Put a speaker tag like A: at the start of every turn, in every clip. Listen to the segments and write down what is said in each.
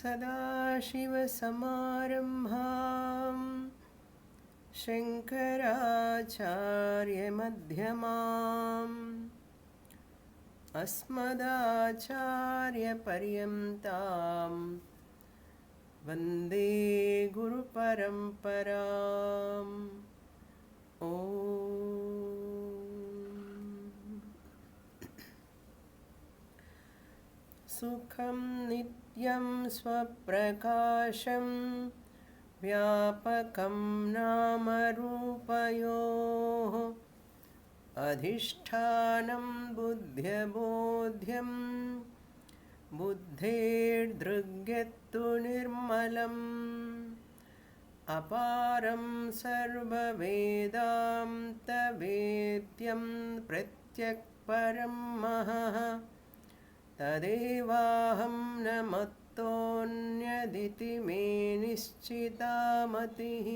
A: सदाशिवसमारम्भां शङ्कराचार्यमध्यमाम् अस्मदाचार्यपर्यन्तां वन्दे गुरुपरम्पराम्। ॐ सुखं नित्यं स्वप्रकाशं व्यापकं नामरूपयोः अधिष्ठानं बुद्ध्यबोध्यं बुद्धेर्दृग्यत्तु निर्मलम् अपारं सर्ववेदान्तवेद्यं प्रत्यक्परं महः तदेवाहं न मत्तोऽन्यदिति मे निश्चिता मतिः।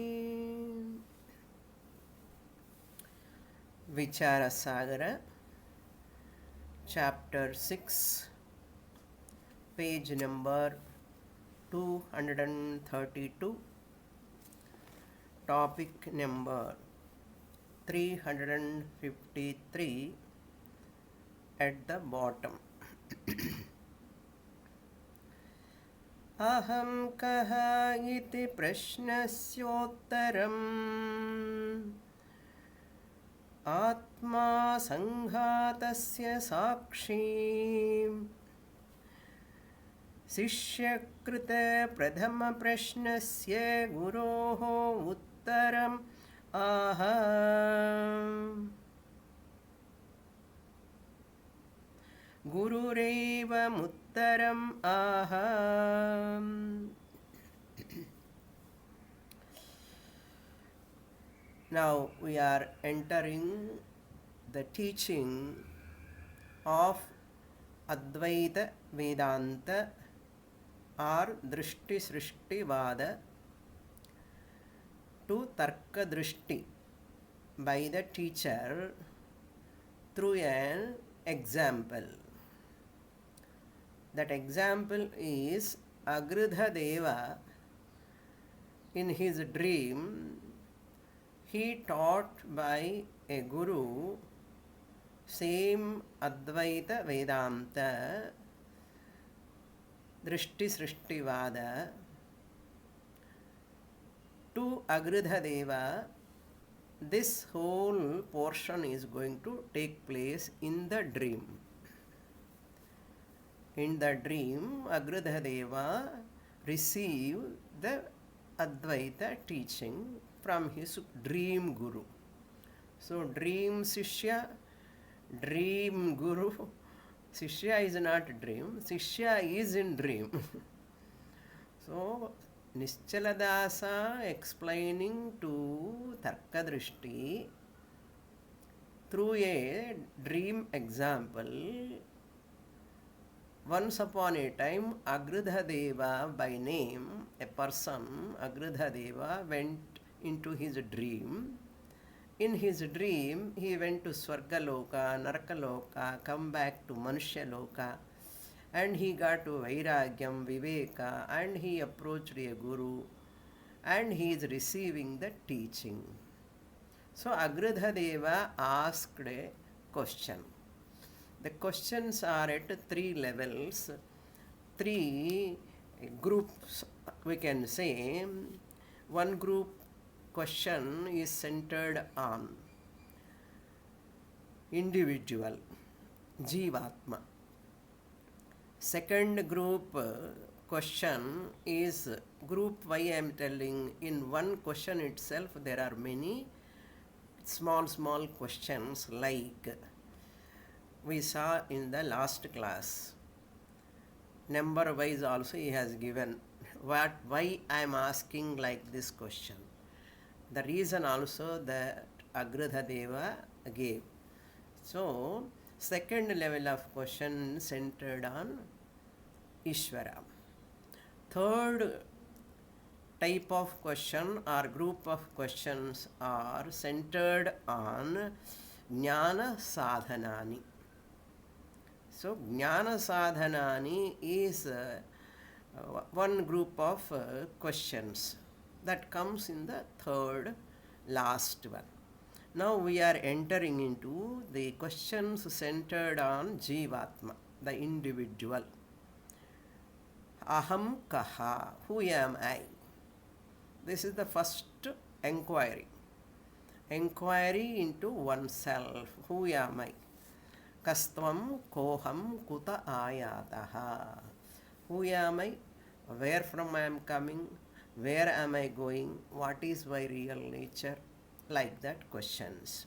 A: Vichara Sagara, Chapter 6, page number 232, topic number 353 at the bottom. अहं कः इति प्रश्नस्योत्तरम् आत्मा संघातस्य साक्षी शिष्यकृत प्रथमप्रश्नस्य गुरोः उत्तरम् आह गुरुरेवमुत्तरम् आह। Now we are entering the teaching of Advaita Vedanta or Drishti Srishti Vada to Tarka Drishti by the teacher through an example. That example is Agridha Deva. In his dream, he taught by a guru same Advaita Vedanta, Drishti Srishti Vada to Agridha Deva. This whole portion is going to take place in the dream. In the dream, Agridha Deva received the Advaita teaching from his dream guru. So, dream Sishya, dream guru. Sishya is not dream, Sishya is in dream. So, Nischaladasa explaining to Tarkadrishti through a dream example. Once upon a time, Agridha Deva by name, a person, Agridha Deva, went into his dream. In his dream, he went to Swargaloka, Narkaloka, come back to Manushya-loka, and he got to Vairagyam, Viveka, and he approached a guru, and he is receiving the teaching. So, Agridha Deva asked a question. The questions are at 3 levels, 3 groups we can say. One group question is centered on individual, Jivatma. Second group question is group why I am telling. In one question itself there are many small questions like we saw in the last class. Number wise also he has given why I am asking like this question. The reason also that Agridha Deva gave. So, second level of question centered on Ishvara. Third type of question or group of questions are centered on Jnana Sadhanani. So, Jnana Sadhanani is one group of questions that comes in the third last one. Now we are entering into the questions centered on Jivatma, the individual. Aham kaha, who am I? This is the first enquiry. Enquiry into oneself. Who am I? Kastvam koham kuta ayataha. Who am I? Where from I am coming? Where am I going? What is my real nature? Like that questions.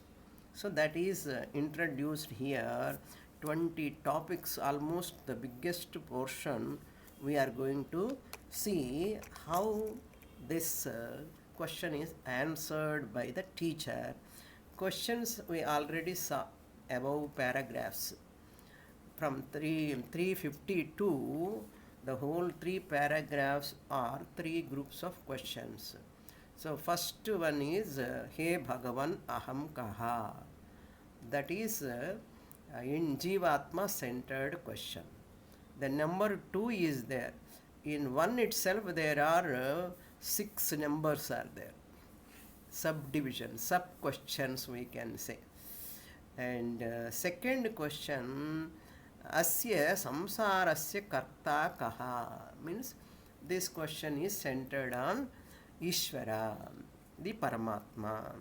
A: So that is introduced here. 20 topics, almost the biggest portion. We are going to see how this question is answered by the teacher. Questions we already saw above paragraphs. From 352, the whole 3 paragraphs are 3 groups of questions. So first one is He Bhagavan Aham Kaha. That is in Jivatma centered question. The number 2 is there. In one itself there are 6 numbers are there. Subdivision, sub questions we can say. And second question, Asya samsarasya karta kaha, means this question is centered on Ishvara, the Paramatma.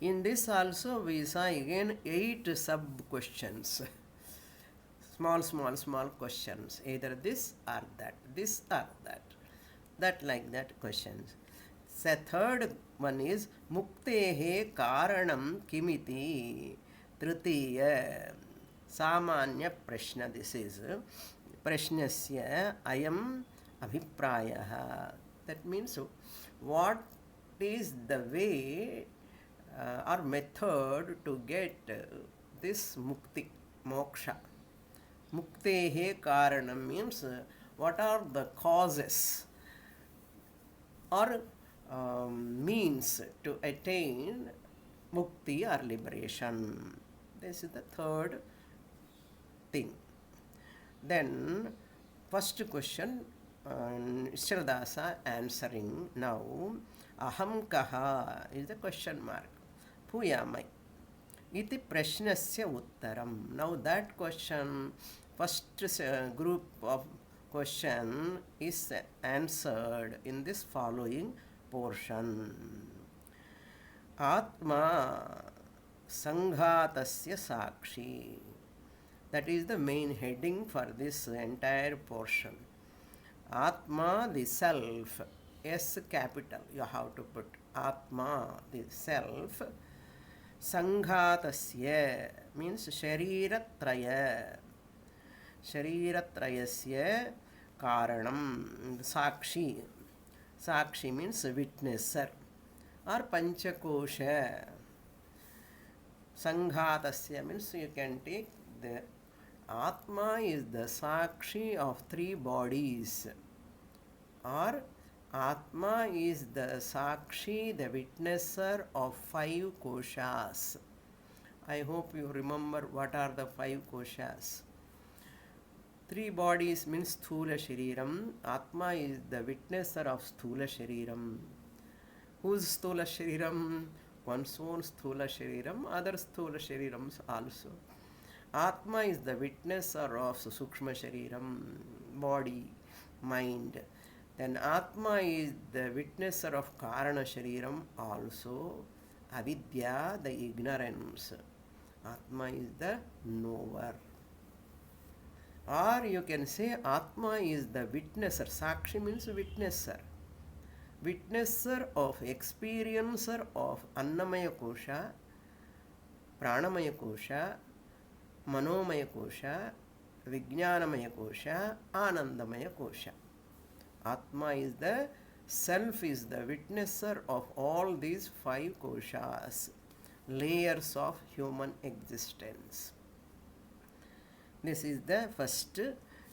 A: In this also we saw again 8 sub questions. Small questions, either this or that, this or that like that questions. The third one is Muktehe Karanam Kimiti Tritiya Samanya Prashna. This is Prashnasya Ayam Abhiprayaha. That means what is the way or method to get this mukti, moksha. Muktehe Karanam means what are the causes or means to attain mukti or liberation. This is the third thing. Then first question, Ishradasa answering now. Aham kaha is the question mark. Who am I? Iti prashnasya uttaram. Now that question, first group of question is answered in this following portion. Atma sanghatasya sakshi. That is the main heading for this entire portion. Atma, the self, S capital, you have to put Atma, the self. Sanghatasya means Shariratraya. Shariratrayasya Karanam, Sakshi. Sakshi means witnesser or Panchakosha. Sanghatasya means you can take the Atma is the Sakshi of 3 bodies, or Atma is the Sakshi, the witnesser of 5 koshas. I hope you remember what are the 5 koshas. 3 bodies means Sthula Shariram. Atma is the witnesser of Sthula Shariram. Whose Sthula Shariram? One's own Sthula Shariram, other Sthula Sharirams also. Atma is the witnesser of Sukshma Shariram, body, mind. Then Atma is the witnesser of Karana Shariram also. Avidya, the ignorance. Atma is the knower. Or you can say Atma is the witnesser. Sakshi means witnesser. Witnesser of experiencer of Annamaya Kosha, Pranamaya Kosha, Manomaya Kosha, Vijnanamaya Kosha, Anandamaya Kosha. Atma is the self, is the witnesser of all these 5 koshas, layers of human existence. This is the first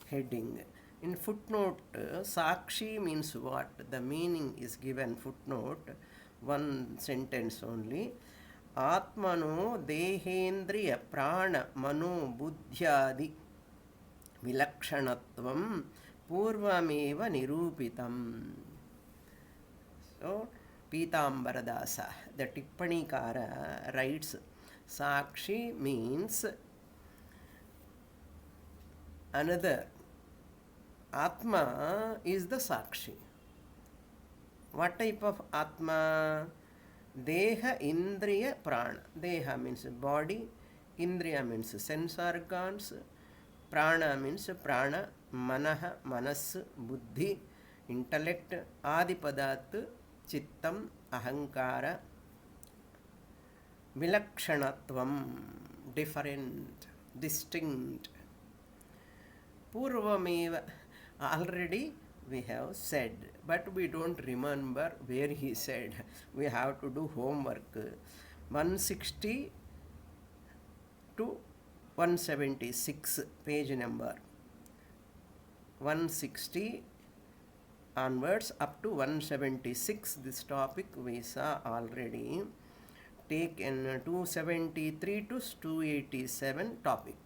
A: heading. In footnote, Sakshi means what? The meaning is given footnote, 1 sentence only. Atmano dehendriya prana mano buddhyadi vilakshanatvam Purvameva nirupitam. So, Pitambaradasa, the Tippanikara, writes Sakshi means another. Atma is the Sakshi. What type of Atma? Deha, Indriya, Prana. Deha means body, Indriya means sense organs, Prana means prana, Manaha, Manas, Buddhi, intellect, Adipadat, Chittam, Ahankara, Vilakshanatvam, different, distinct. Purvameva, already we have said, but we don't remember where he said. We have to do homework. 160 to 176 page number. 160 onwards up to 176, this topic we saw already. Take in 273 to 287 topic.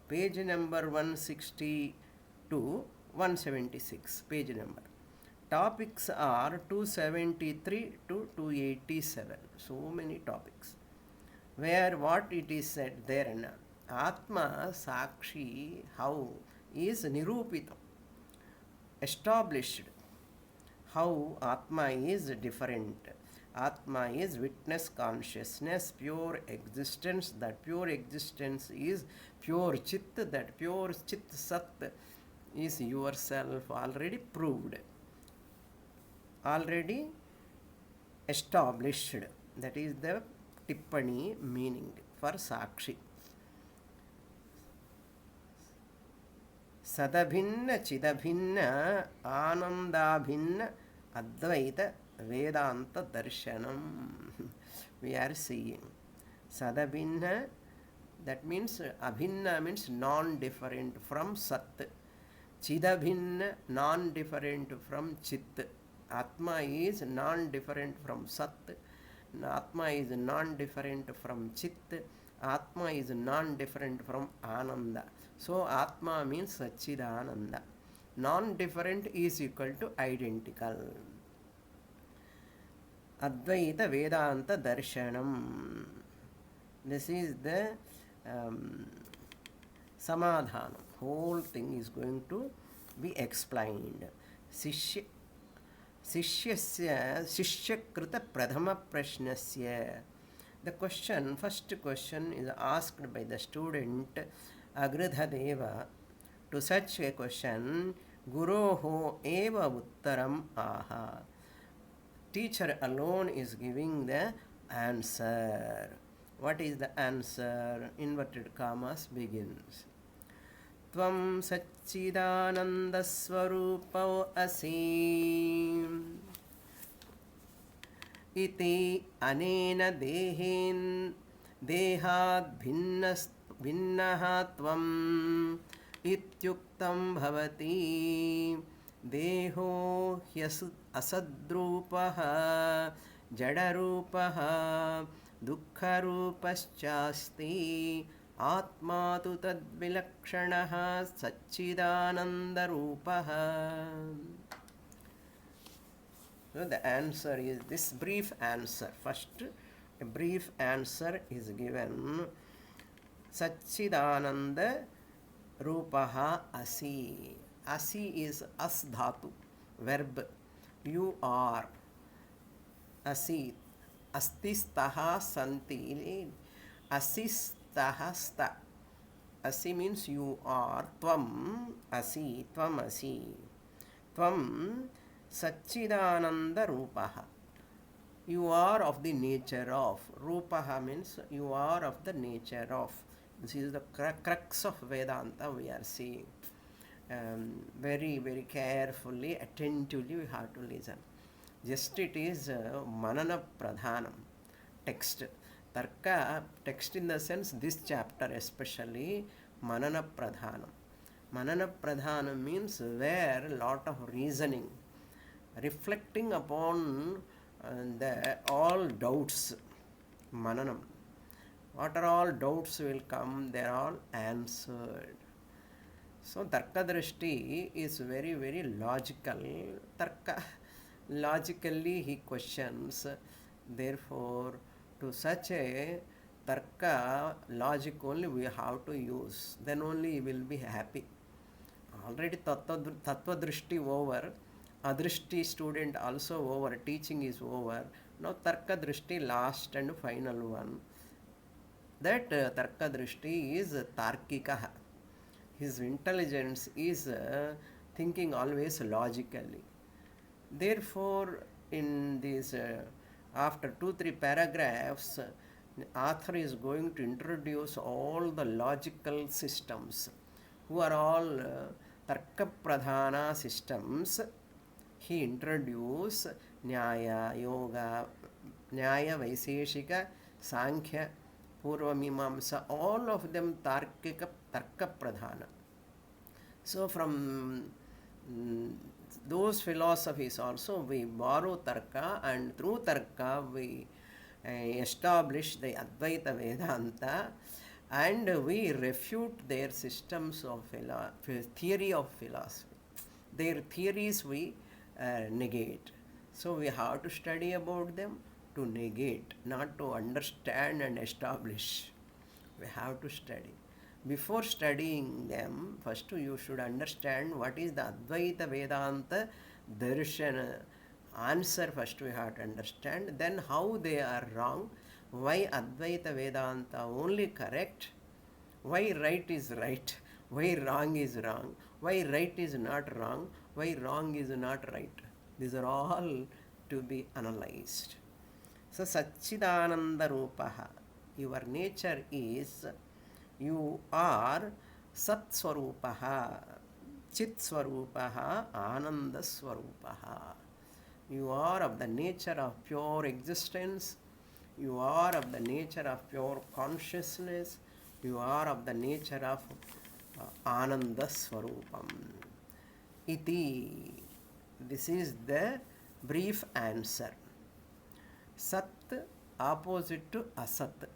A: Page number 160 to 176 page number. Topics are 273 to 287. So many topics. Where what it is said there, Atma Sakshi, how is Nirupitam, established. How Atma is different. Atma is witness consciousness, pure existence. That pure existence is pure Chit. That pure Chit Sat is yourself, already proved, already established. That is the Tippani meaning for Sakshi. Sadabhinna Chidabhinna Anandabhinna Advaita Vedanta Darshanam. We are seeing Sadabhinna, that means Abhinna means non-different from Sat. Chidabhinna, non-different from Chit. Atma is non-different from Sat. Atma is non-different from Chit. Atma is non-different from Ananda. So Atma means Satchidananda. Non-different is equal to identical. Advaita Vedanta Darshanam. This is the Samadhanam. Whole thing is going to be explained. Sishya Krita Pradhama Prashnasya. The question, first question is asked by the student Agridhadeva. To such a question, Guroho eva uttaram aha. Teacher alone is giving the answer. What is the answer? Inverted commas begins. Tvam Satchidananda Swarupao Asi iti anena dehat bhinnaha tvam ityuktam bhavati deho asadrupaha jadarupaha dukkharupaschaasti atma tu tadvilakshanaha satchidanandarupaha. So the answer is this brief answer. First, a brief answer is given. Satchidananda Rupaha Asi. Asi is as dhatu, verb. You are. Asi. Astistaha santi. Asistaha sta. Asi means you are. Tvam asi. Tvam asi. Tvam Satchidananda Rupaha. You are of the nature of. Rupaha means you are of the nature of. This is the crux of Vedanta we are seeing. Very, very carefully, attentively we have to listen. Just it is Manana Pradhanam text. Tarka text in the sense this chapter especially Manana Pradhanam. Manana Pradhanam means where a lot of reasoning, reflecting upon the all doubts, Mananam. What are all doubts will come, they are all answered. So Tarka Drishti is very, very logical. Tarka, logically he questions. Therefore, to such a Tarka, logic only we have to use. Then only he will be happy. Already Tattva Drishti over. Adrishti student also over. Teaching is over. Now Tarka Drishti last and final one. That Tarka Drishti is Tarkikaha. His intelligence is thinking always logically. Therefore, in this, after 2-3 paragraphs, the author is going to introduce all the logical systems, who are all Tarka Pradhana systems. He introduced Nyaya, Yoga, Nyaya, Vaiseshika, Sankhya, Purva Mimamsa, all of them Tarka Pradhana. So from those philosophies also we borrow Tarka, and through Tarka we establish the Advaita Vedanta, and we refute their systems of theory of philosophy. Their theories we negate. So we have to study about them to negate, not to understand and establish. We have to study. Before studying them, first you should understand what is the Advaita Vedanta Darshana. Answer first we have to understand, then how they are wrong, why Advaita Vedanta only correct, why right is right, why wrong is wrong, why right is not wrong, why wrong is not right. These are all to be analyzed. So Satchidananda Rupaha, your nature is, you are Sat Swarupaha, Chit Swarupaha, Ananda Swarupaha. You are of the nature of pure existence, you are of the nature of pure consciousness, you are of the nature of Ananda Swarupam. Iti. This is the brief answer. Sat opposite to Asat.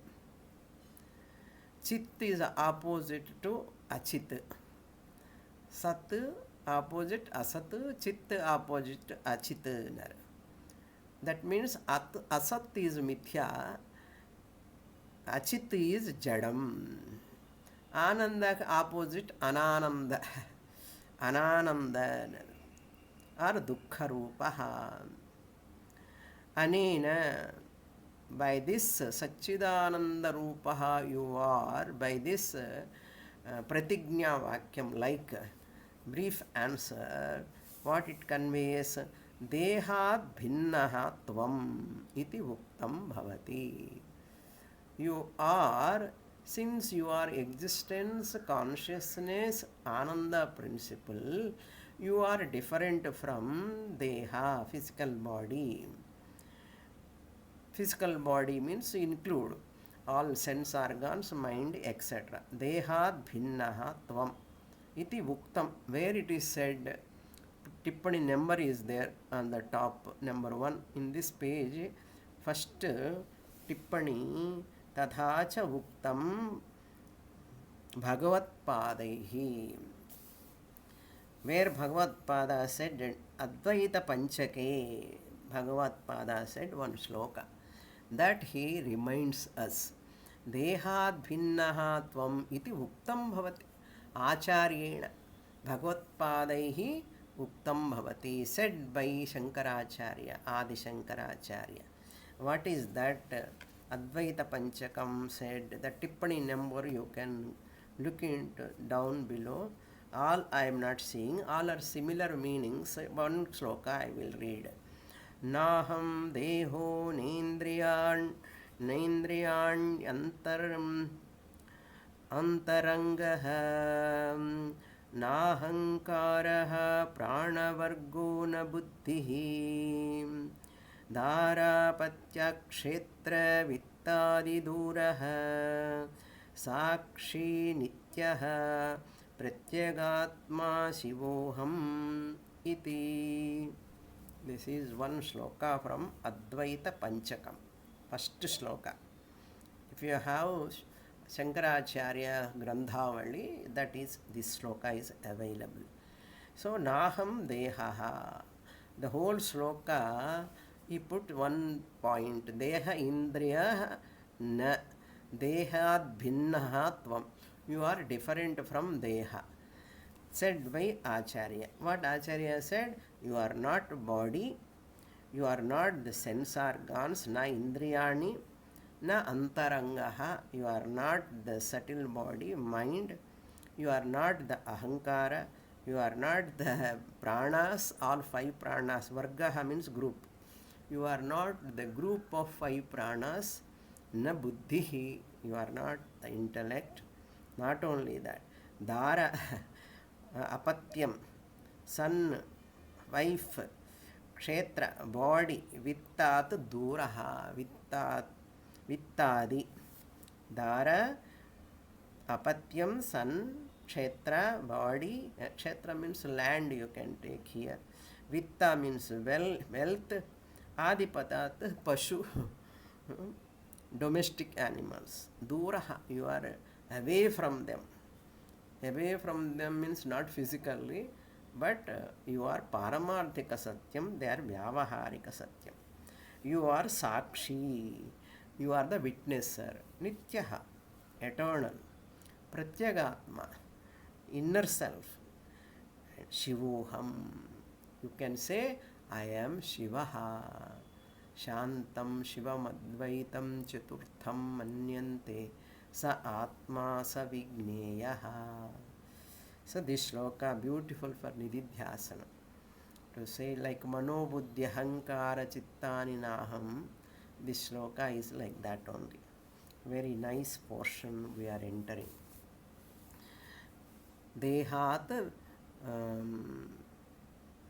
A: Chit is opposite to Achit. Sat opposite Asat, Chit opposite Achit. That means Asat is Mithya, Achit is Jadam. Ananda opposite Anananda. Anananda or Dukkha Rupaha. Anena, by this Satchidananda Rupaha you are, by this Pratignya Vakyam, like brief answer, what it conveys, Deha Bhinnaha Tvam iti Uktam Bhavati. You are, since you are existence, consciousness, Ananda principle, you are different from Deha, physical body. Physical body means include all sense organs, mind, etc. Deha bhinnaha tvam iti uktam. Where it is said, Tippani number is there on the top, number 1 in this page. First Tippani Tadhacha uktam Bhagavat Padaihi. Where Bhagavad Pada said, Advaita Panchake, Bhagavad Pada said one shloka. That he reminds us. Dehad bhinnaha tvam iti uktam bhavati. Acharyena Bhagavad Padaihi uktam bhavati. Said by Shankaracharya, Adi Shankaracharya. What is that? Advaita Panchakam said. The Tippani number you can look into down below. All I am not seeing, all are similar meanings. One shloka I will read. Naham deho nendriyan antarangaha nahankaraha pranavargo na buddhihi dharapatya kshetra vittadi duraha sakshi nityaha Pratyagatma Shivoham iti. This is one shloka from Advaita Panchakam. First shloka. If you have Shankaracharya Grandhavali, that is, this sloka is available. So, Naham Dehaha. The whole sloka, he put one point. Deha Indriya Na. Dehat Bhinnaha Tvam. You are different from Deha. Said by Acharya. What Acharya said? You are not body. You are not the sense organs. Na Indriyani. Na Antarangaha. You are not the subtle body, mind. You are not the Ahankara. You are not the pranas, all five pranas. Vargaha means group. You are not the group of five pranas. Na buddhihi. You are not the intellect. Not only that. Dara, apatyam, son, wife, kshetra, body, vittat, duraha, vittadi. Dara, apatyam, son, kshetra, body. Kshetra means land you can take here. Vitta means wealth. Adipatat, pashu, domestic animals. Duraha, you are away from them. Away from them means not physically, but you are paramarthika satyam, they are vyavaharika satyam. You are sakshi, you are the witnesser. Nityaha, eternal. Pratyagatma, inner self. Shivoham, you can say, I am Shivaha. Shantam Shivam Advaitam Chaturtham Manyante Sa Atma Sa Vigneyaha. So this shloka beautiful for Nididhyasana. To say like Mano Buddhi Hankara Chittani Naham, this shloka is like that only. Very nice portion we are entering. Dehat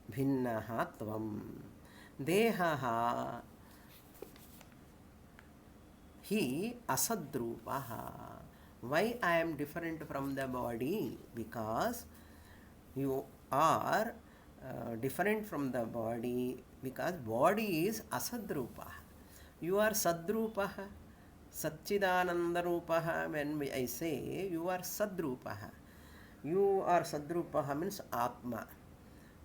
A: Bhinnaha Tvam. Dehaha, he asadrupaha. Why I am different from the body? Because you are different from the body, because body is asadrupaha. You are sadrupaha, satchidanandarupaha. When I say you are sadrupaha, you are sadrupaha means Atma.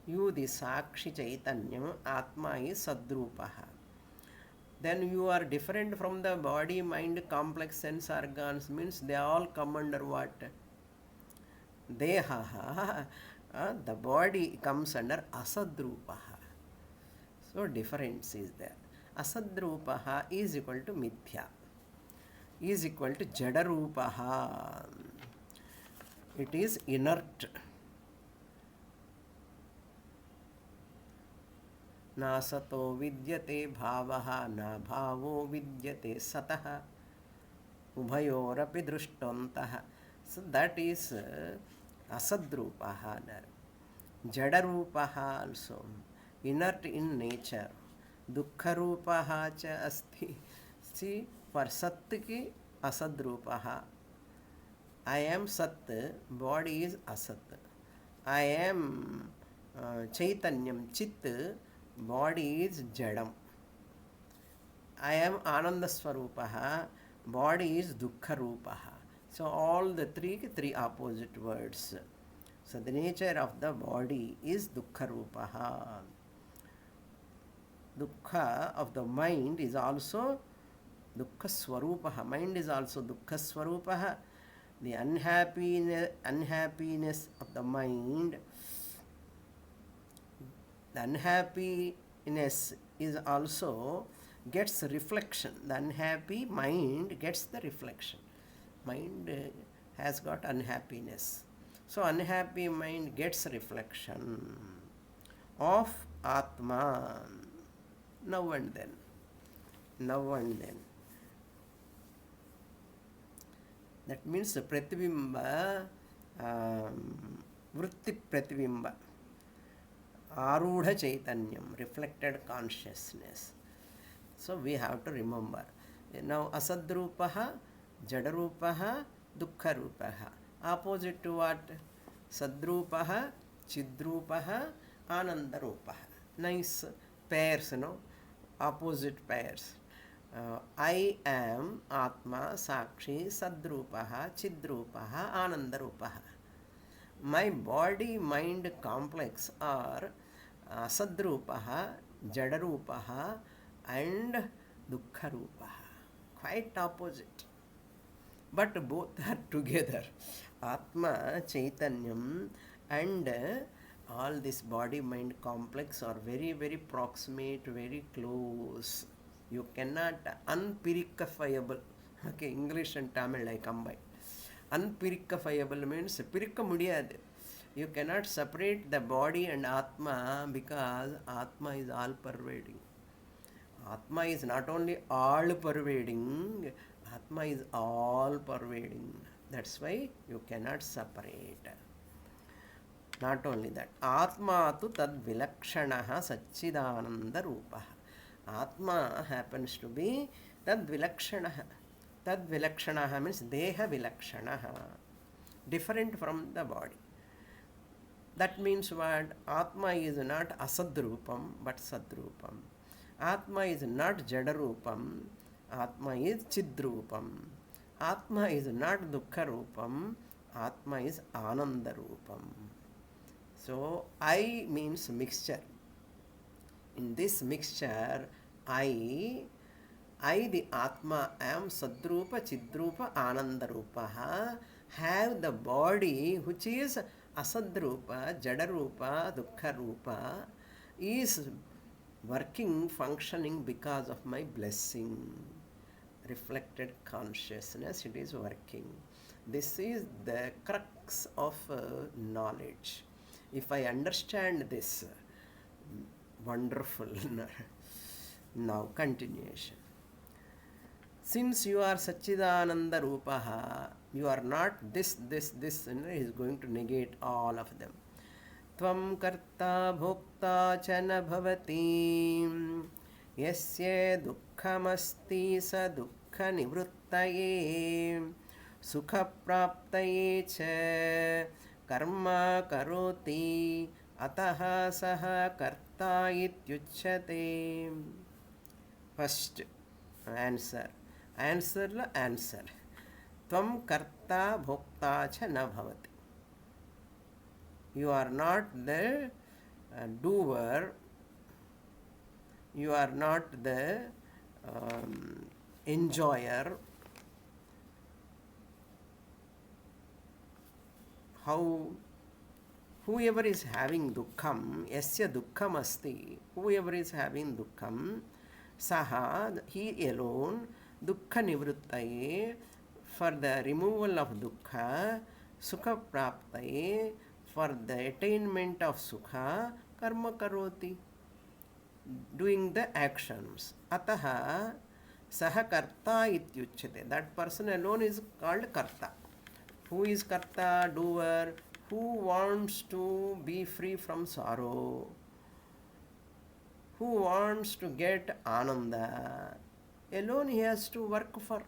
A: You, the Sakshi Chaitanyam, Atma is Sadrupaha. Then you are different from the body, mind, complex sense organs, means they all come under what? Dehaha. The body comes under Asadrupaha. So difference is there. Asadrupaha is equal to Mithya, is equal to Jadarupaha. It is inert. Na sato vidyate bhavaha na bhavo vidyate sataha ubhayorapi drushtontaha. So that is asadrupaha. Jadarupaha also, inert in nature. Dukkharupaha cha asti. See, for sattki asadrupaha. I am sat, body is asat. I am chaitanyam, chit, body is jadam. I am Ananda Swarupaha, body is Dukkha Rupaha. So all the three opposite words. So the nature of the body is Dukkha Rupaha. Dukkha of the mind is also Dukkha Swarupaha. Mind is also Dukkha Swarupaha. The unhappiness of the mind, the unhappiness is also gets reflection. The unhappy mind gets the reflection. Mind has got unhappiness. So unhappy mind gets reflection of Atma. Now and then. Now and then. That means Pratibimba, Vritti Pratibimba. Arudha Chaitanyam, reflected consciousness. So we have to remember. Now Asadrupaha, Jadarupaha, Dukkharupaha. Opposite to what? Sadrupaha, Chidrupaha, Anandarupaha. Nice pairs, no? Opposite pairs. I am Atma, Sakshi, Sadrupaha, Chidrupaha, Anandarupaha. My body mind complex are Sadrupaha, Jadarupaha, and Dukkharupaha. Quite opposite. But both are together. Atma, Chaitanyam, and all this body mind complex are very, very proximate, very close. You cannot unpirikifiable. Okay, English and Tamil I combine. Unpirikifiable means pirikka mudiyadu. You cannot separate the body and Atma because Atma is all pervading. Atma is not only all pervading, Atma is all pervading. That's why you cannot separate. Not only that, Atma tu tad vilakshanaha satchidananda rupaha. Atma happens to be tad vilakshanaha. Tad vilakshanaha means deha vilakshanaha. Different from the body. That means what? Atma is not asadrupam but sadrupam. Atma is not jadarupam. Atma is chidrupam. Atma is not dukkharupam. Atma is anandarupam. So, I means mixture. In this mixture, I the Atma am Sadrupa, Chidrupa, Anandarupaha, have the body which is Asadrupa, Jadarupa, Dukkharupa, is working, functioning because of my blessing. Reflected consciousness, it is working. This is the crux of knowledge. If I understand this, wonderful. Now, continuation. Since you are Satchidananda Rupaha, you are not this, and he is going to negate all of them. Tvam karta bhokta chana bhavati yasya dukkhamasti sa dukkha nivruttaye sukha praptaye cha karma karoti ataha saha karta ityuchyate. First answer. Answer. Tvam karta bhokta cha na bhavati. You are not the doer. You are not the enjoyer. How whoever is having dukkham, yasya dukkham asti, whoever is having dukkham, saha, he alone, dukkha nivruttaye, for the removal of dukkha, sukha praptaye, for the attainment of sukha, karma karoti, doing the actions. Ataha saha karta ityuchyate. That person alone is called karta. Who is karta, doer? Who wants to be free from sorrow? Who wants to get ananda? Alone he has to work for.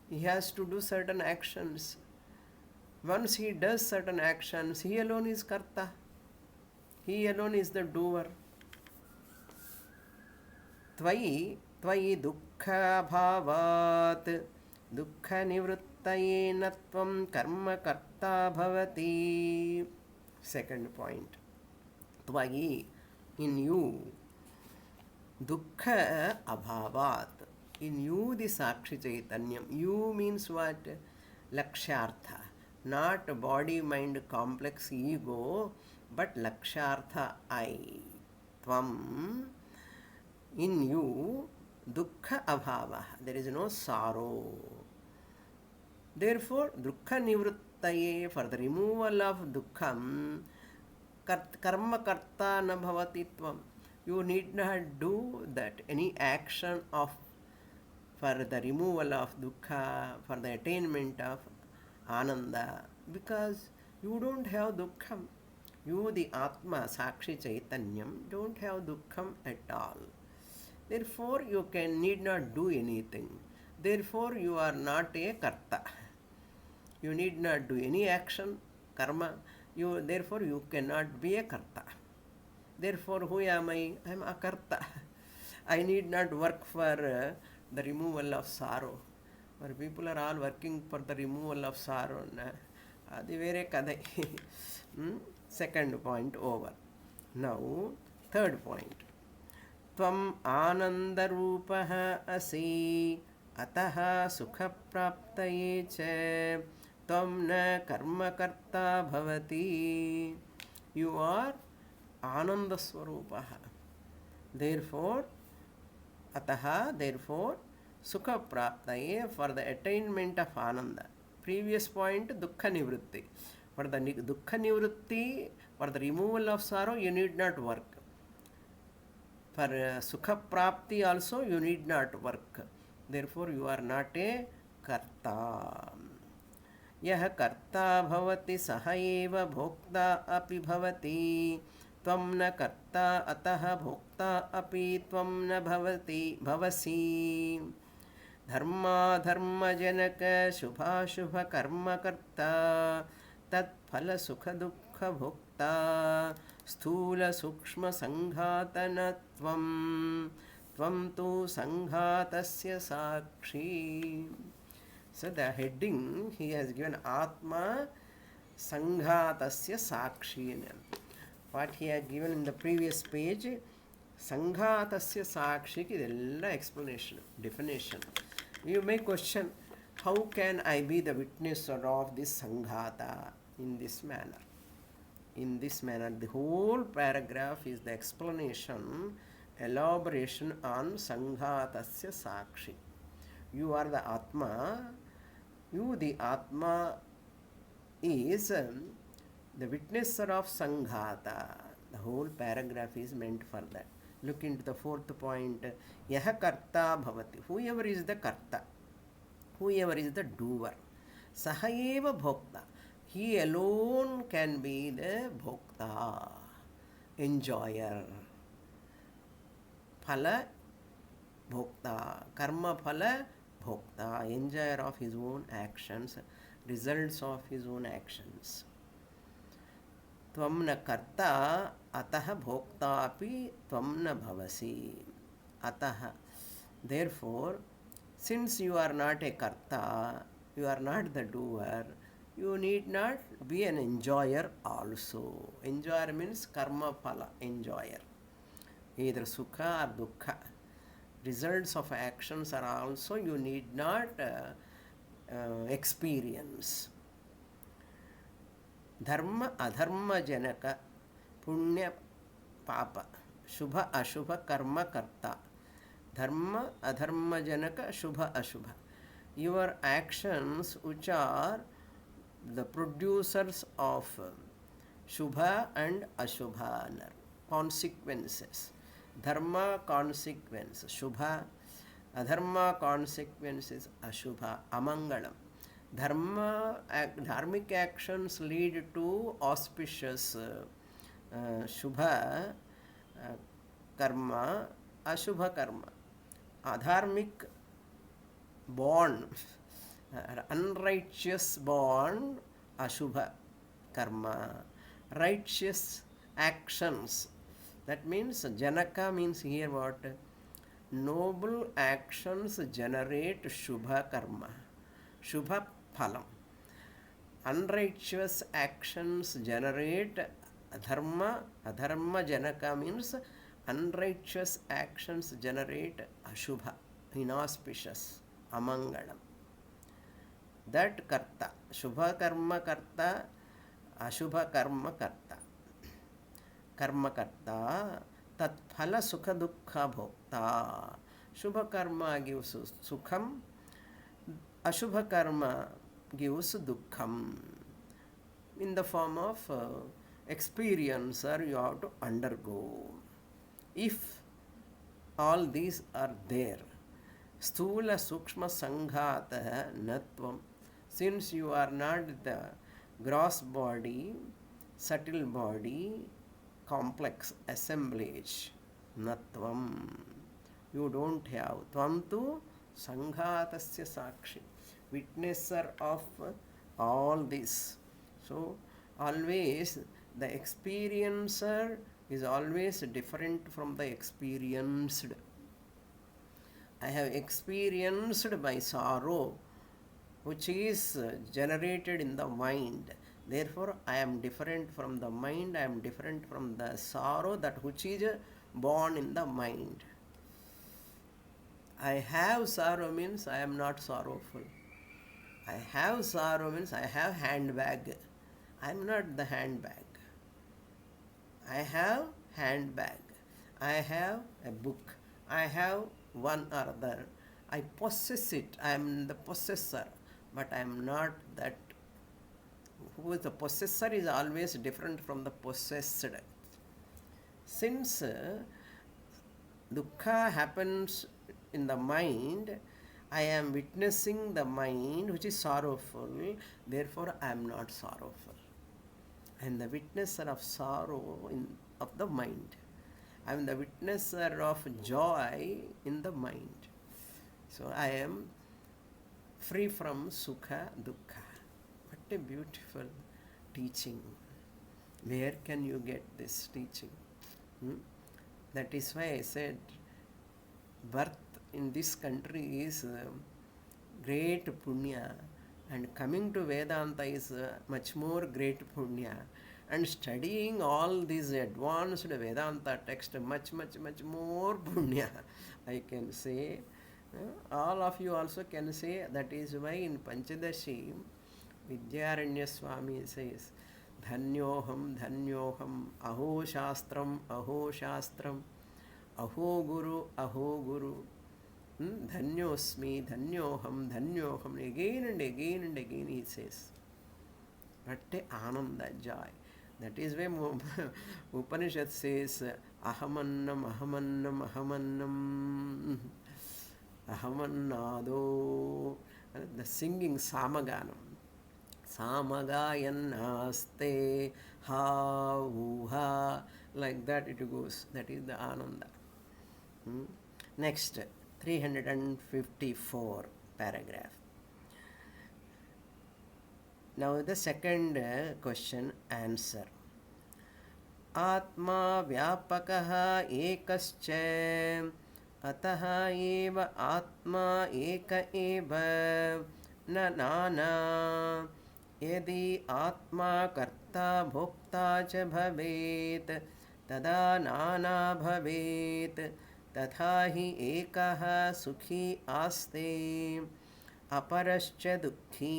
A: He has to do certain actions. Once he does certain actions, he alone is karta. He alone is the doer. Tvayi dukkha bhavat dukkha nivruttaye natvam karma karta bhavati. Second point. Tvayi, in you, dukkha abhavat. In you the Sakshi Chaitanyam. You means what? Lakshartha. Not body mind complex ego, but lakshartha I. Tvam. In you, dukkha abhava. There is no sorrow. Therefore, dukkha nivruttaye, for the removal of dukkham, karma karta na bhavati tvam. You need not do that, any action of for the removal of dukkha, for the attainment of ananda, because you don't have dukkham. You, the Atma, Sakshi Chaitanyam, don't have dukkham at all. Therefore, you need not do anything. Therefore, you are not a karta. You need not do any action, karma. Therefore, you cannot be a karta. Therefore, who am I? I am a karta. I need not work for the removal of sorrow. Where people are all working for the removal of sorrow. Adi vere kadai. Second point over. Now, third point. Tvam anandarupaha asi ataha sukha praptaye cha tvam na karma karta bhavati. You are ananda swarupaha. Therefore, ataha, therefore, sukha praptaye, for the attainment of ananda. Previous point, dukkha nivritti. For the dukkha nivritti, for the removal of sorrow, you need not work. For sukha prapti also, you need not work. Therefore, you are not a karta. Yah karta bhavati saha eva bhokta api bhavati. Tvam na karta ataha bhokta api tvam na bhavati bhavasi. Dharma dharma janaka shubha shubha karma karta tat phala sukha dukkha bhokta sthula sukshma sanghatanatvam tvam tu sanghatasya sakshi. So the heading he has given Atma Sanghatasya Sakshi. What he had given in the previous page, Sanghatasya Sakshi is all explanation, definition. You may question, how can I be the witnesser of this Sanghata in this manner? In this manner, the whole paragraph is the explanation, elaboration on Sanghatasya Sakshi. You are the Atma. You, the Atma, is the witnesser of Sanghata. The whole paragraph is meant for that. Look into the fourth point. Yaha karta bhavati. Whoever is the karta, whoever is the doer. Sahayeva bhokta. He alone can be the bhokta, enjoyer. Phala bhokta. Karma phala bhokta, enjoyer of his own actions, results of his own actions. Tvam na karta ataha bhokta api tvam na bhavasi. Ataha. Therefore, since you are not a karta, you are not the doer, you need not be an enjoyer also. Enjoyer means karma phala, enjoyer. Either sukha or dukkha. Results of actions are also you need not experience. Dharma adharma janaka punya papa shubha ashubha karma karta. Dharma adharma janaka shubha ashubha. Your actions which are the producers of shubha and ashubha, consequences. Dharma consequence, shubha. Adharma consequence is ashubha, amangalam. Dharmic actions lead to auspicious shubha karma, ashubha karma. Adharmic born, unrighteous born, ashubha karma. Righteous actions. That means janaka means here what? Noble actions generate shubha karma, shubha phalam. Unrighteous actions generate adharma. Adharma janaka means unrighteous actions generate ashubha, inauspicious, amangalam. That karta, shubha karma karta, ashubha karma karta. Karma karta, tat phala sukha dukkha bhokta. Shubha karma gives sukham, ashubha karma gives dukkham. In the form of experience or you have to undergo. If all these are there, sthula sukshma sanghata natvam, since you are not the gross body, subtle body, complex assemblage, natvam, you don't have. Tvam tu sanghatasya sakshi, witnesser of all this. So always the experiencer is always different from the experienced. I have experienced my sorrow, which is generated in the mind. Therefore, I am different from the mind, I am different from the sorrow that which is born in the mind. I have sorrow means I am not sorrowful. I have sorrow means I have handbag. I am not the handbag. I have handbag. I have a book. I have one or other. I possess it. I am the possessor. But I am not that. Who is the possessor is always different from the possessed. Since dukkha happens in the mind, I am witnessing the mind which is sorrowful, therefore I am not sorrowful. I am the witnesser of sorrow of the mind. I am the witnesser of joy in the mind. So I am free from sukha, dukkha. What a beautiful teaching. Where can you get this teaching? That is why I said birth in this country is great punya, and coming to Vedanta is much more great punya, and studying all these advanced Vedanta text much more punya, I can say. All of you also can say. That is why in Panchadashi Vidyaranya Swami says, Dhanyoham, Dhanyoham, Aho Shastram, Aho Shastram, Aho Guru, Aho Guru, Dhanyosmi, Dhanyoham, Dhanyoham. Again and again and again he says. What a Ananda, joy. That is why Upanishad says, Ahamannam, Ahamannam, Ahamannam, Ahamannado. The singing Samaganam. Samagayannaste ha uha, like that it goes. That is the Ananda. Next, 354 paragraph. Now the second question answer. Atma vyapakaha ekascha ataha eva atma eka eva na nana yadi atma karta bhokta cha bhavet tada nana bhavet तथा हि एकः सुखी आस्ते अपरश्च दुःखी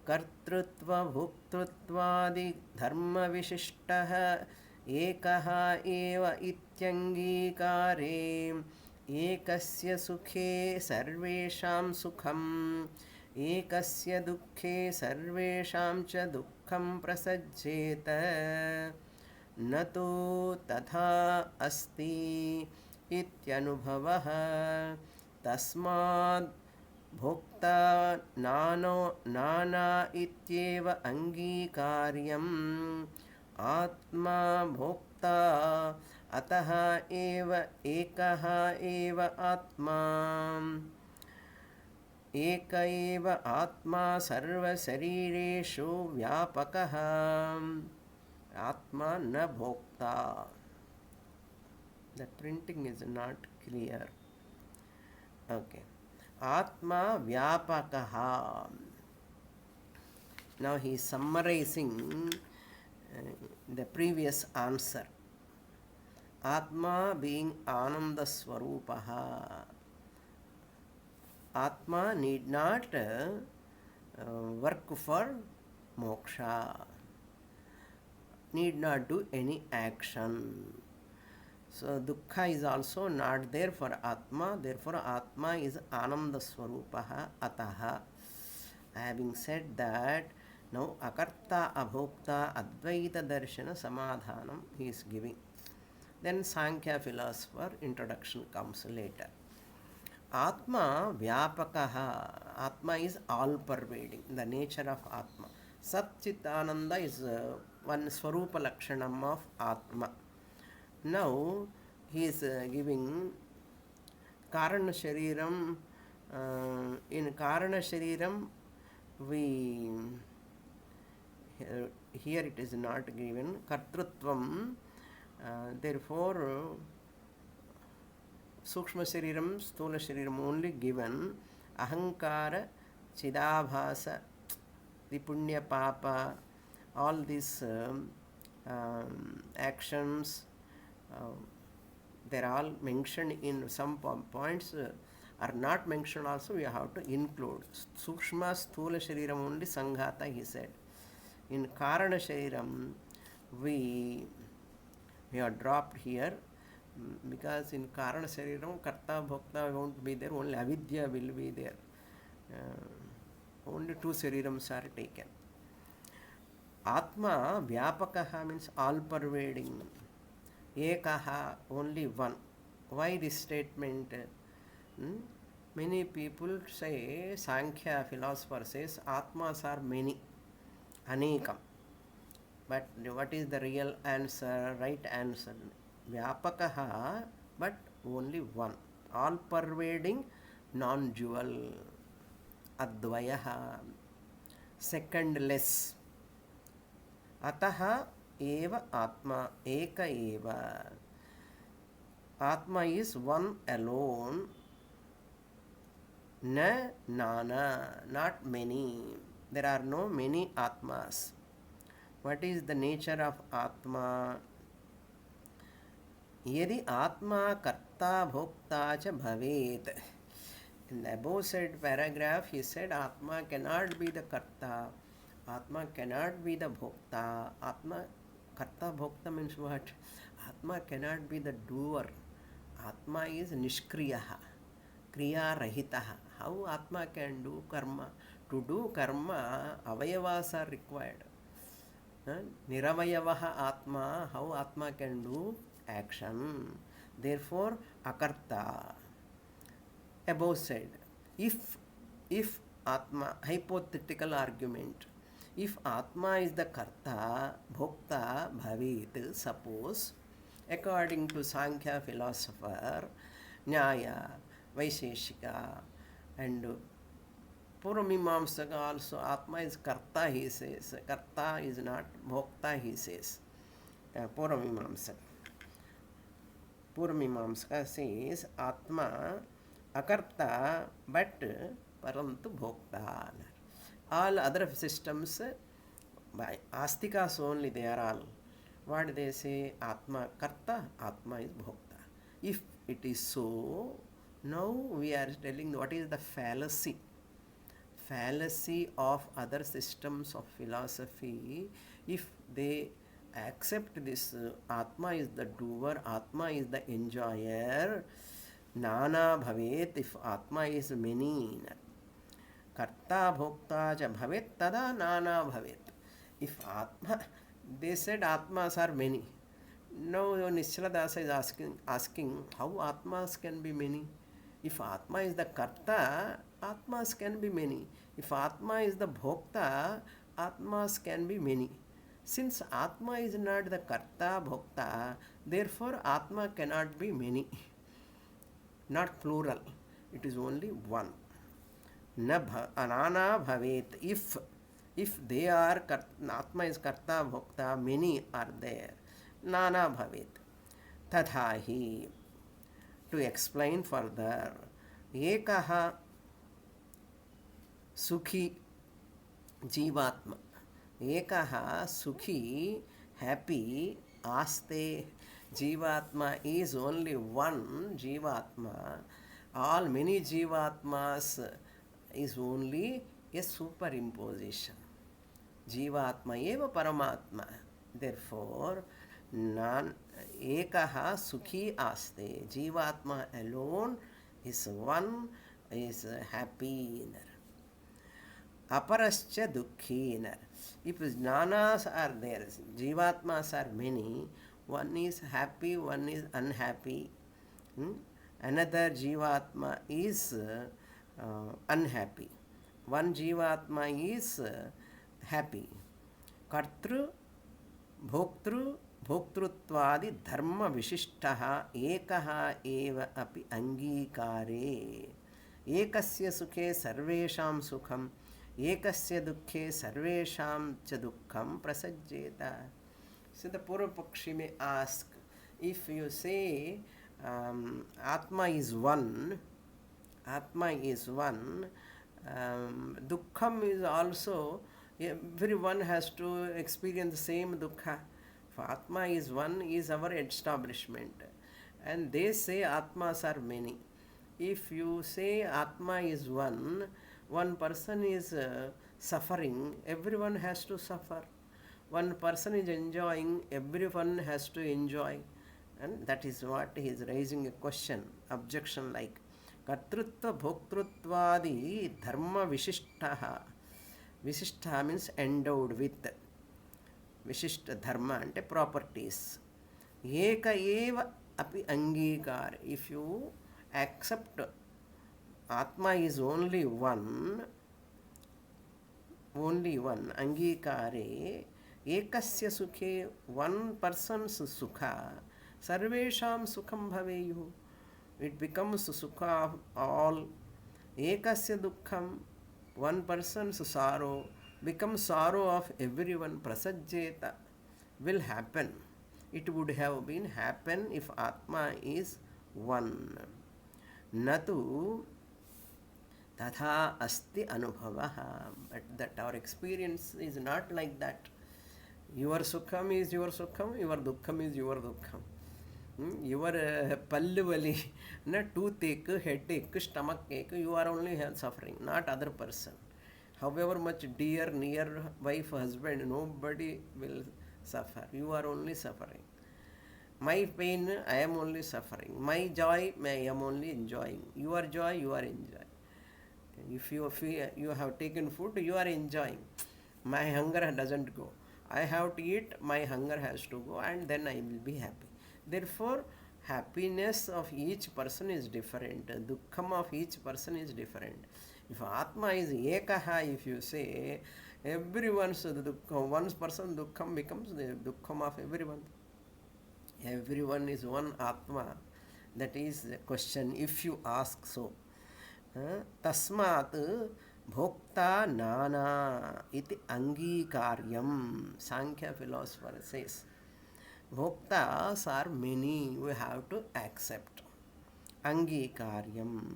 A: कर्तृत्व भोक्तृत्वादि धर्म विशिष्टः एकः एव इत्यङ्गीकारे एकस्य सुखे सर्वेषां सुखम् एकस्य दुःखे सर्वेषां च दुःखं प्रसज्येत न तु तथा अस्ति इत्यनुभवः तस्माद् भोक्ता नाना इत्येव अङ्गीकार्यम् आत्मा भोक्ता अतः एव एकः एव आत्मा एक एव आत्मा सर्वशरीरेषु व्यापकः आत्मा न भोक्ता. The printing is not clear. Okay. Atma vyapakaha. Now he is summarizing the previous answer. Atma being Ananda Swarupaha. Atma need not work for moksha. Need not do any action. So dukkha is also not there for Atma. Therefore Atma is Ananda Swarupaha Ataha. Having said that, now Akarta Abhokta Advaita Darshana Samadhanam he is giving. Then Sankhya philosopher introduction comes later. Atma Vyapakaha. Atma is all pervading. The nature of Atma. Sat Chit Ananda is one Swarupa Lakshanam of Atma. Now he is giving Karana Shariram. In Karana Shariram, we here it is not given Kartrutvam. Therefore, Sukshma Shariram, Stula Shariram only given. Ahankara, Chidabhasa, the Punya Papa, all these actions, they're all mentioned in some points, are not mentioned also, we have to include. Sukshma Sthula Shariram only Sanghata, he said. In Karana Shariram, we have dropped here because in Karana Shariram, Karta Bhokta won't be there, only Avidya will be there. Only two Sharirams are taken. Atma Vyapakaha means all pervading. Ekaha, only one. Why this statement? Many people say, Sankhya philosopher says, Atmas are many, Anekam. But what is the real answer, right answer? Vyapakaha, but only one. All pervading, non-dual. Advayaha, secondless. Ataha eva atma, eka eva. Atma is one alone. Na nana, not many. There are no many atmas. What is the nature of atma? Yadi atma karta bhokta cha bhavet. In the above said paragraph, he said atma cannot be the karta. Atma cannot be the bhokta. Atma, karta bhokta means what? Atma cannot be the doer. Atma is nishkriyaha, kriya rahitaha. How Atma can do karma? To do karma, avayavas are required. Niravayavaha Atma, how Atma can do action? Therefore, akarta. Above said, if Atma, hypothetical argument, if Atma is the karta, bhokta, bhavit, suppose, according to Sankhya philosopher, Nyaya, Vaisheshika, and Puramimamsaka also, Atma is karta, he says. Karta is not bhokta, he says. Puramimamsaka. Puramimamsaka says, Atma akarta, but parantu bhokta. All other systems, by astikas only, they are all. What they say, Atma karta, Atma is bhokta. If it is so, now we are telling what is the fallacy. Fallacy of other systems of philosophy. If they accept this, Atma is the doer, Atma is the enjoyer, Nana bhavet, if Atma is many, Karta bhokta cha bhavet, tada Nana bhavet. If Atma, they said Atmas are many. Now Nischala Dasa is asking how Atmas can be many. If Atma is the Karta, Atmas can be many. If Atma is the Bhokta, Atmas can be many. Since Atma is not the Karta, Bhokta, therefore Atma cannot be many. Not plural. It is only one. Anana bhavet. If they are, Atma is Karta, Bhokta, many are there. Nana bhavet. Tadhahi. To explain further, Ekaha Sukhi Jivatma. Ekaha Sukhi, happy, Aste. Jivatma is only one Jivatma. All many Jivatmas is only a superimposition. Jivatma eva Paramatma. Therefore, Ekaha Sukhi Aste. Jivatma alone is one, is happy. Aparascha Dukhi. If nanas are there, Jivatmas are many, one is happy, one is unhappy. Another Jivatma is unhappy. One Jivatma is happy. Kartru, Bhoktru, Bhoktruttvadi dharma vishishtaha ekaha eva api angikare. Ekasya sukhe sarvesham sukham, ekasya dukhe sarvesham cha dukkham prasajjeta. So the Purva Pakshi may ask, if you say Atma is one. Atma is one. Dukkham is also, everyone has to experience the same dukkha. If Atma is one, is our establishment. And they say Atmas are many. If you say Atma is one person is suffering, everyone has to suffer. One person is enjoying, everyone has to enjoy. And that is what he is raising a question, objection like. Kartrutva bhoktruttvadi dharma vishishtaha. Vishishta means endowed with. Vishishta dharma ante properties. Eka eva api angikar. If you accept Atma is only one, angikare, ekasya sukhe, one person's sukha, sarvesham sukham bhaveyu. It becomes sukha of all. Ekasya dukkham, one person's sorrow becomes sorrow of everyone. Prasajjeta will happen. It would have been happen if Atma is one. Natu tatha asti anubhavaha. But that our experience is not like that. Your sukham is your sukham, your dukkham is your dukkham. Your pallu vali, toothache, headache, stomach ache, you are only suffering, not other person. However much dear, near wife, husband, nobody will suffer. You are only suffering. My pain, I am only suffering. My joy, I am only enjoying. Your joy, you are enjoying. If you feel you have taken food, you are enjoying. My hunger doesn't go. I have to eat, my hunger has to go, and then I will be happy. Therefore, happiness of each person is different. Dukkham of each person is different. If Atma is ekaha, if you say, everyone's dukkham, one person's dukkham becomes the dukkham of everyone. Everyone is one Atma. That is the question if you ask so. Tasmat bhokta nana iti angikaryam. Sankhya philosopher says. Bhoktas are many, we have to accept. Angikaryam.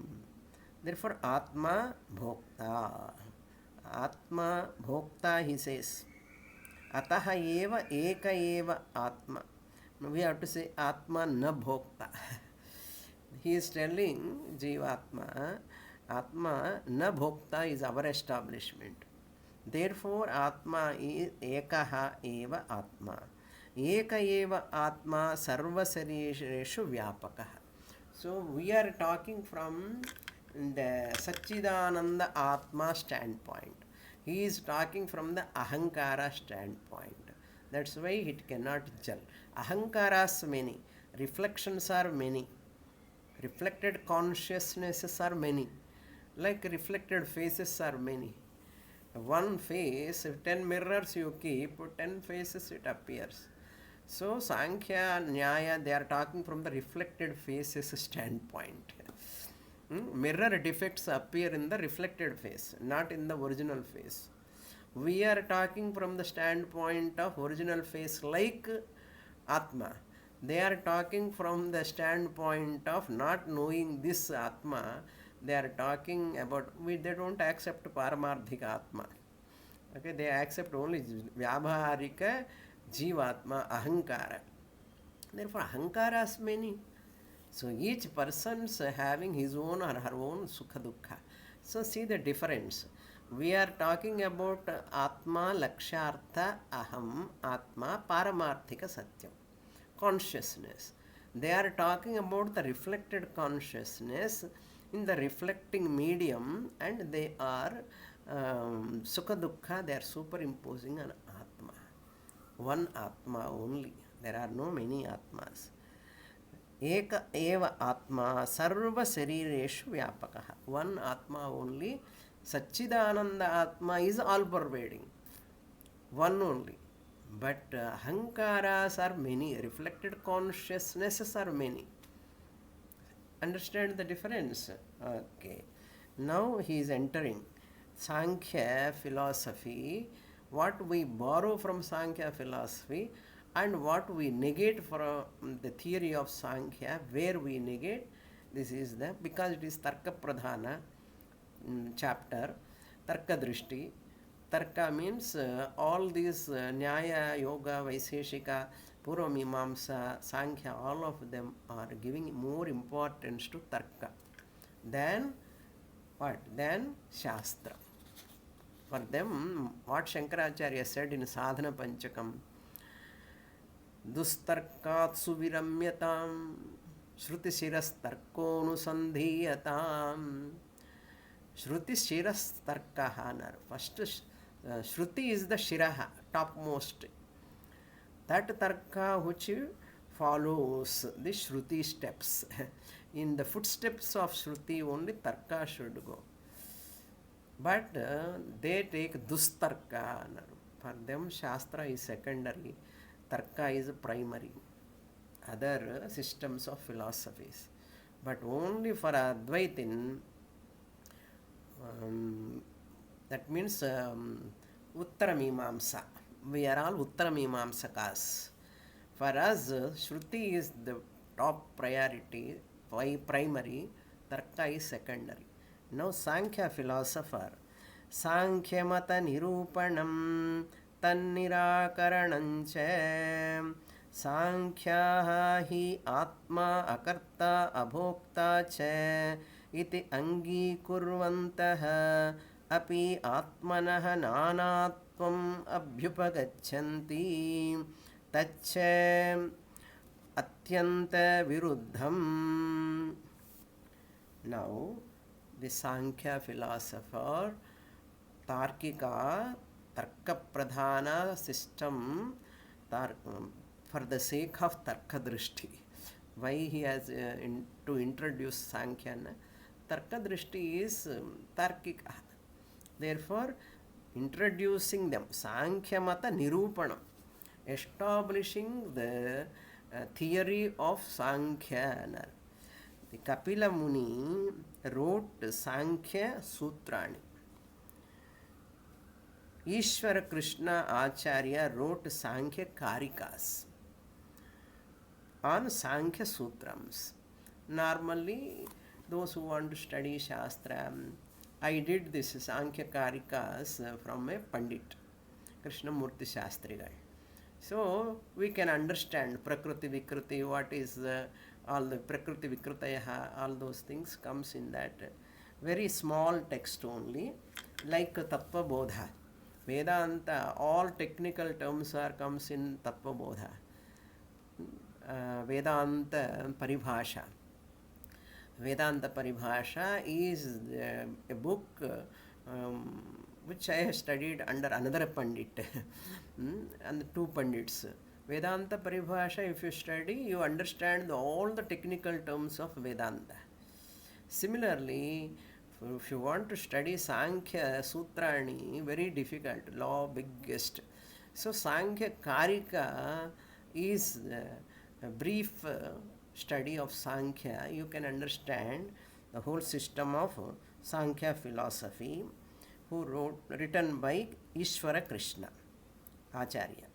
A: Therefore, Atma Bhokta. Atma Bhokta, he says. Ataha eva eka eva Atma. We have to say Atma na Bhokta. He is telling Jivatma, Atma na Bhokta is our establishment. Therefore, Atma is ekaha eva Atma. Eka eva Atma sarva sarishareshu vyapakaha. So we are talking from the Satchidananda Atma standpoint. He is talking from the Ahankara standpoint. That's why it cannot gel. Ahankaras many, reflections are many, reflected consciousnesses are many, like reflected faces are many. One face, if 10 mirrors you keep, 10 faces it appears. So Sankhya, Nyaya, they are talking from the reflected faces standpoint. Mirror defects appear in the reflected face, not in the original face. We are talking from the standpoint of original face like Atma. They are talking from the standpoint of not knowing this Atma. They are talking about, they don't accept Paramarthika Atma. Okay, they accept only Vyabharika Jivatma, Ahankara. Therefore, Ahankaras many. So each person's having his own or her own Sukha Dukkha. So see the difference. We are talking about Atma, Lakshartha, Aham, Atma, Paramarthika Satyam. Consciousness. They are talking about the reflected consciousness in the reflecting medium, and they are Sukha Dukkha, they are superimposing an Atma. One Atma only. There are no many Atmas. Eka eva Atma sarva sarireshu vyapakaha. One Atma only. Satchidananda Atma is all pervading. One only. But Ahankaras are many. Reflected consciousnesses are many. Understand the difference? Okay. Now he is entering Sankhya philosophy. What we borrow from Sankhya philosophy, and what we negate from the theory of Sankhya, where we negate, this is the, because it is Tarka Pradhana chapter, Tarka Drishti. Tarka means all these Nyaya, Yoga, Vaiseshika, Purva Mimamsa, Sankhya, all of them are giving more importance to Tarka than what? Than Shastra. For them, what Shankaracharya said in Sadhana Panchakam, Dustarkat suviramyatam, Shruti shiras tarkonusandhiyatam. Shruti shiras tarkahanar. First, Shruti is the shiraha, topmost. That tarka which follows the Shruti steps. In the footsteps of Shruti, only tarka should go. But they take dustarka. For them, Shastra is secondary, tarka is primary. Other systems of philosophies. But only for Advaitin, that means Uttaramimamsa. We are all Uttaramimamsakas. For us, Shruti is the top priority, primary, Tarka is secondary. Now, Sankhya philosopher, Sankhya mata nirupanam tannirakaranancha Sankhya hi atma akarta abhokta cha iti angikurvantah api atmanah nanatvam abhyupagachanti taccha atyanta viruddham. Now, the Sankhya philosopher, Tarkika, Tarka Pradhana system, for the sake of Tarka Drishti. Why he has to introduce Sankhya? Tarka Drishti is Tarkika. Therefore, introducing them, Sankhya Mata Nirupanam, establishing the theory of Sankhya. The Kapila Muni wrote Sankhya Sutrani. Ishvara Krishna Acharya wrote Sankhya Karikas on Sankhya Sutrams. Normally, those who want to study Shastra, I did this Sankhya Karikas from a Pandit, Krishnamurti Shastrigal. So, we can understand Prakriti Vikruti, what is all the Prakriti Vikrutayaha, all those things comes in that very small text only, like Tattva Bodha. Vedanta, all technical terms are comes in Tattva Bodha. Vedanta Paribhasha. Vedanta Paribhasha is a book which I have studied under another Pandit and two Pandits. Vedanta Paribhasha, if you study, you understand all the technical terms of Vedanta. Similarly, if you want to study Sankhya Sutrani, very difficult, law biggest. So Sankhya Karika is a brief study of Sankhya. You can understand the whole system of Sankhya philosophy, written by Ishvara Krishna Acharya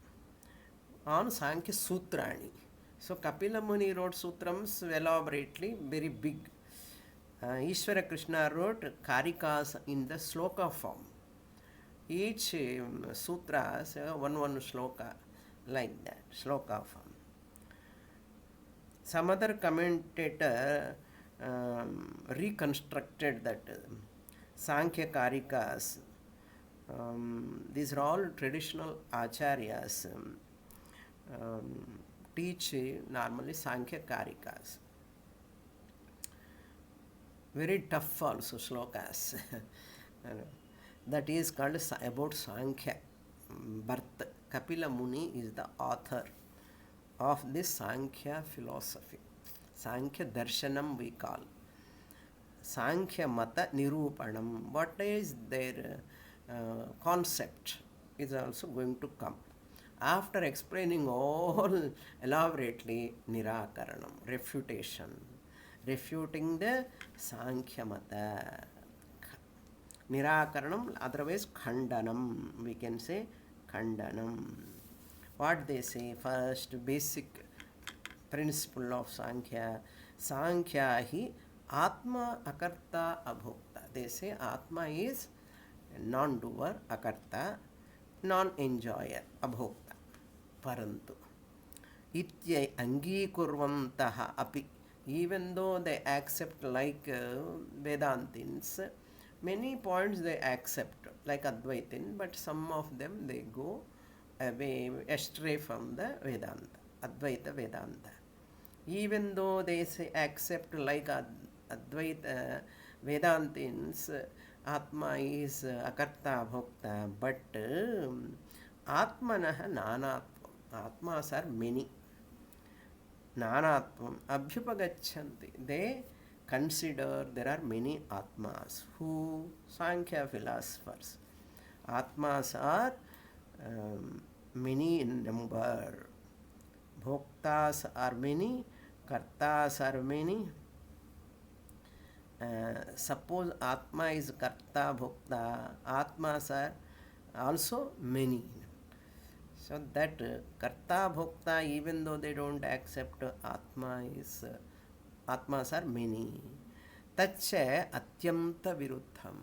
A: on Sankhya Sutrani. So Kapila Muni wrote Sutrams elaborately, very big. Ishvara Krishna wrote Karikas in the sloka form. Each sutra, one sloka, like that, sloka form. Some other commentator reconstructed that Sankhya Karikas. These are all traditional acharyas teach normally Sankhya Karikas. Very tough also slokas. That is called about Sankhya birth. Kapila Muni is the author of this Sankhya philosophy. Sankhya Darshanam we call. Sankhya Mata Nirupanam. What is their concept is also going to come. After explaining all elaborately, Nirakaranam, refutation, refuting the Sankhya Mata. Nirakaranam, otherwise Khandanam, we can say Khandanam. What they say first, basic principle of Sankhya. Sankhya hi Atma Akarta Abhokta. They say Atma is non-doer, Akarta, non-enjoyer, Abhokta. Parantu. Itya Angikurvantaha api. Even though they accept like Vedantins, many points they accept like Advaitin, but some of them they go away, astray from the Vedanta, Advaita Vedanta. Even though they say accept like Advaita Vedantins, Atma is Akarta Bhokta, but Atmanaha Nanatvam. Atmas are many. Nanatvam Abhyupagachanti. They consider there are many Atmas. Who? Sankhya philosophers. Atmas are many in number. Bhoktas are many. Kartas are many. Suppose Atma is Karta, Bhokta. Atmas are also many. So that Karta Bhokta, even though they don't accept Atmas are many. Tacha Atyanta Viruddham,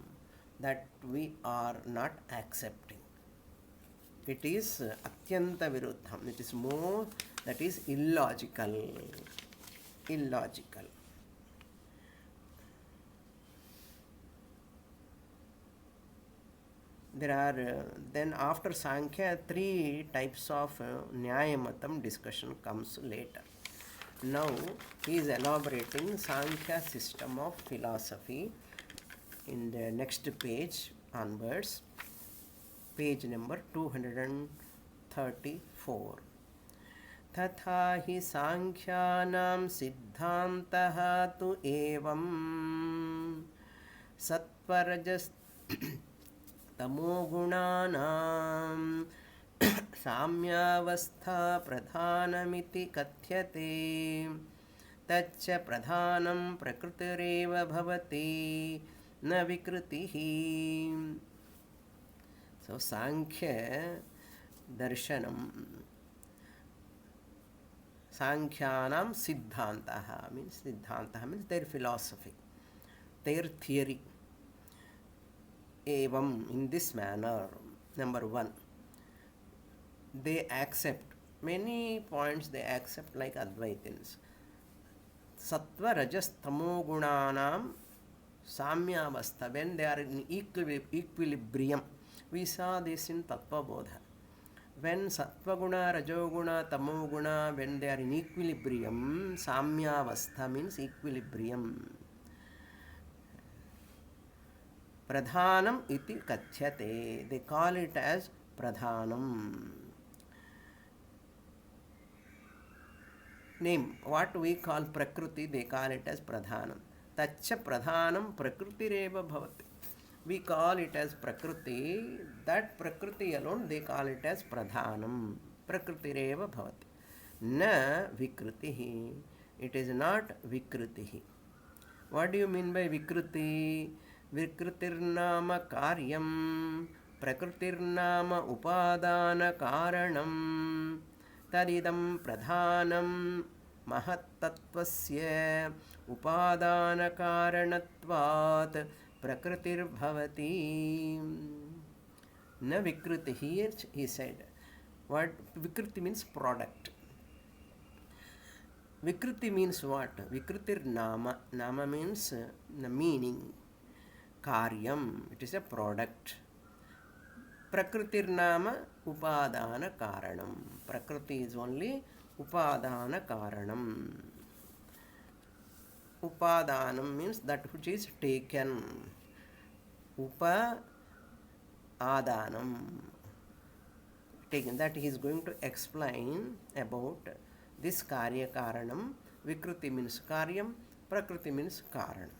A: that we are not accepting. It is Atyanta Viruddham. It is more, that is illogical. Illogical. There are then after Sankhya 3 types of Nyayamatam discussion comes later. Now he is elaborating Sankhya system of philosophy in the next page onwards, page number 234. Tatha hi Sankhyanam siddhantaha tu evam sattva-rajas तमोगुणानां साम्यावस्था प्रधानमिति कथ्यते तच्च प्रधानं प्रकृतिरेव भवति न विकृतिः. So Sankhya darshanam, Sankhyanam siddhantaha means their philosophy, their theory. Evam, in this manner, number 1, they accept many points, they accept like Advaitins. Sattva rajas tamo gunanam samyavastha, when they are in equilibrium. We saw this in Tattva Bodha. When Sattva guna, Rajoguna, Tamo guna, when they are in equilibrium, samyavastha means equilibrium. Pradhanam iti kathyate. They call it as pradhanam. Name, what we call prakriti, they call it as pradhanam. Tacha pradhanam prakritireva bhavati. We call it as prakriti. That prakriti alone they call it as pradhanam. Prakritireva bhavati. Na vikritihi. It is not vikritihi. What do you mean by vikriti? Vikritirnama karyam prakritirnama upadana karanam taridam pradhanam mahattatvasya upadana karanatvat prakritir bhavati. Na vikriti. Here he said, what vikriti means? Product. Vikriti means what? Vikritir nama. Nama means the meaning. Karyam, it is a product. Prakritir nama upadana karanam. Prakriti is only upadana karanam. Upadanam means that which is taken. Upadanam. Taken. That he is going to explain about this karya karanam. Vikriti means karyam. Prakriti means karanam.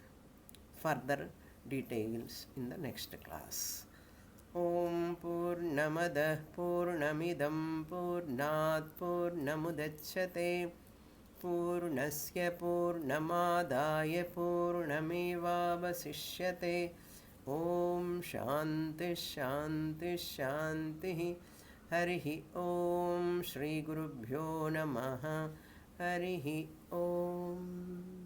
A: Further details in the next class. Om Purnamadah Purnamidam Purnat Purnamudachyate Purnasya Purnamadaya Purnamevavasishyate. Om Shanti Shanti Shanti. Harihi Om. Shri Gurubhyo Namaha. Harihi Om.